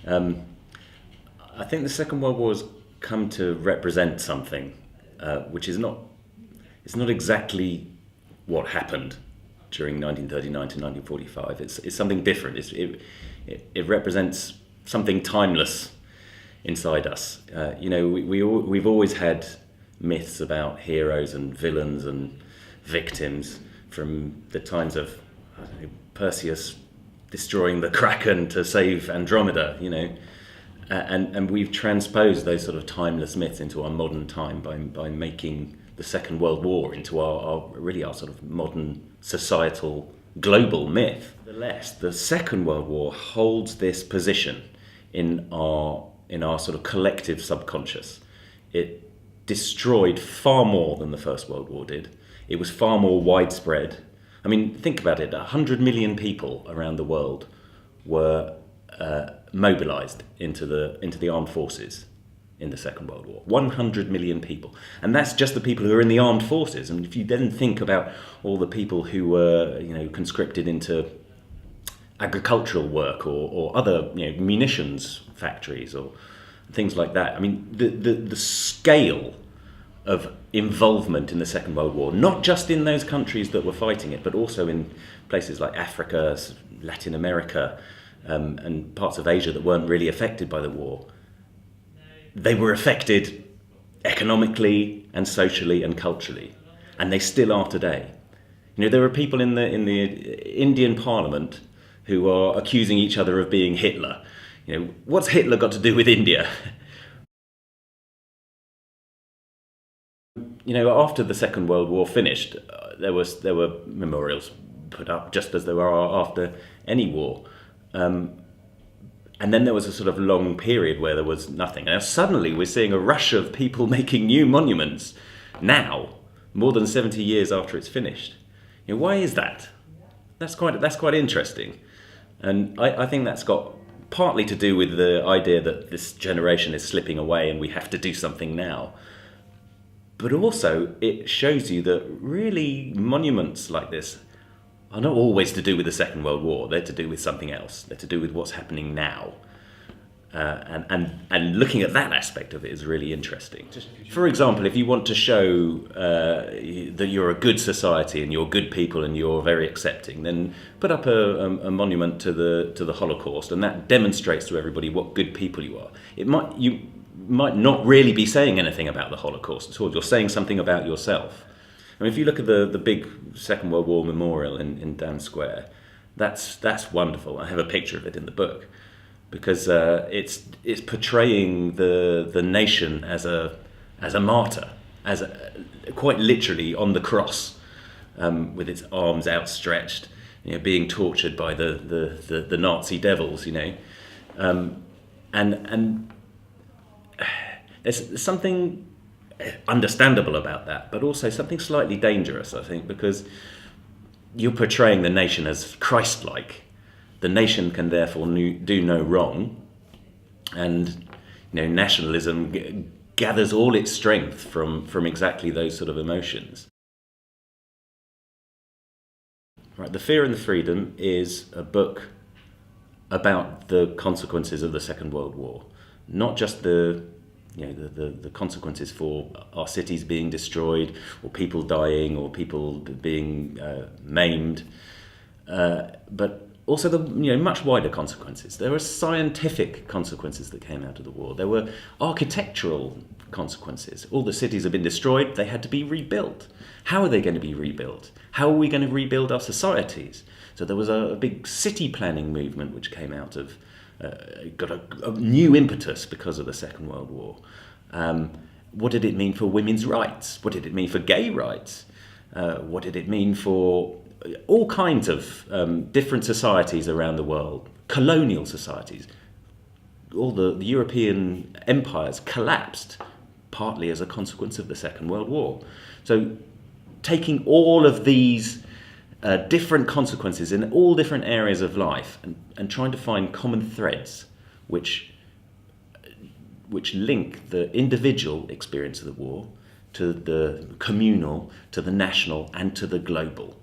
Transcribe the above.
Um, I think the Second World War has come to represent something which is not, it's not exactly what happened during 1939 to 1945. It's something different. It represents something timeless inside us. We've always had myths about heroes and villains and victims from the times of Perseus destroying the Kraken to save Andromeda, and we've transposed those sort of timeless myths into our modern time by making the Second World War into our sort of modern societal global myth. Nevertheless, the Second World War holds this position in our sort of collective subconscious. It destroyed far more than the First World War did. It was far more widespread. I mean, think about it. 100 million people around the world were mobilized into the armed forces in the Second World War. 100 million people. And that's just the people who are in the armed forces. And if you then think about all the people who were, conscripted into agricultural work or other, munitions factories or things like that. I mean, the scale of involvement in the Second World War, not just in those countries that were fighting it, but also in places like Africa, Latin America, and parts of Asia that weren't really affected by the war. They were affected economically and socially and culturally, and they still are today. There are people in the Indian Parliament who are accusing each other of being Hitler. What's Hitler got to do with India? After the Second World War finished, there were memorials put up just as there are after any war. And then there was a sort of long period where there was nothing. Now suddenly we're seeing a rush of people making new monuments now, more than 70 years after it's finished. Why is that? That's quite interesting. And I think that's got partly to do with the idea that this generation is slipping away and we have to do something now. But also it shows you that really monuments like this are not always to do with the Second World War. They're to do with something else. They're to do with what's happening now. And looking at that aspect of it is really interesting. For example, if you want to show that you're a good society and you're good people and you're very accepting, then put up a monument to the Holocaust, and that demonstrates to everybody what good people you are. You might not really be saying anything about the Holocaust at all. You're saying something about yourself. I mean, if you look at the big Second World War memorial in Dam Square, that's wonderful. I have a picture of it in the book because it's portraying the nation as a martyr, quite literally on the cross, with its arms outstretched, being tortured by the Nazi devils, and there's something understandable about that, but also something slightly dangerous, I think, because you're portraying the nation as Christ-like. The nation can therefore do no wrong, and nationalism gathers all its strength from exactly those sort of emotions. Right, The Fear and the Freedom is a book about the consequences of the Second World War, not just the consequences for our cities being destroyed, or people dying, or people being maimed, but also the much wider consequences. There were scientific consequences that came out of the war. There were architectural consequences. All the cities have been destroyed. They had to be rebuilt. How are they going to be rebuilt? How are we going to rebuild our societies? So there was a big city planning movement which came out of got a new impetus because of the Second World War. What did it mean for women's rights? What did it mean for gay rights? What did it mean for all kinds of different societies around the world, colonial societies? All the European empires collapsed partly as a consequence of the Second World War. So taking all of these different consequences in all different areas of life and trying to find common threads which link the individual experience of the war to the communal, to the national, and to the global.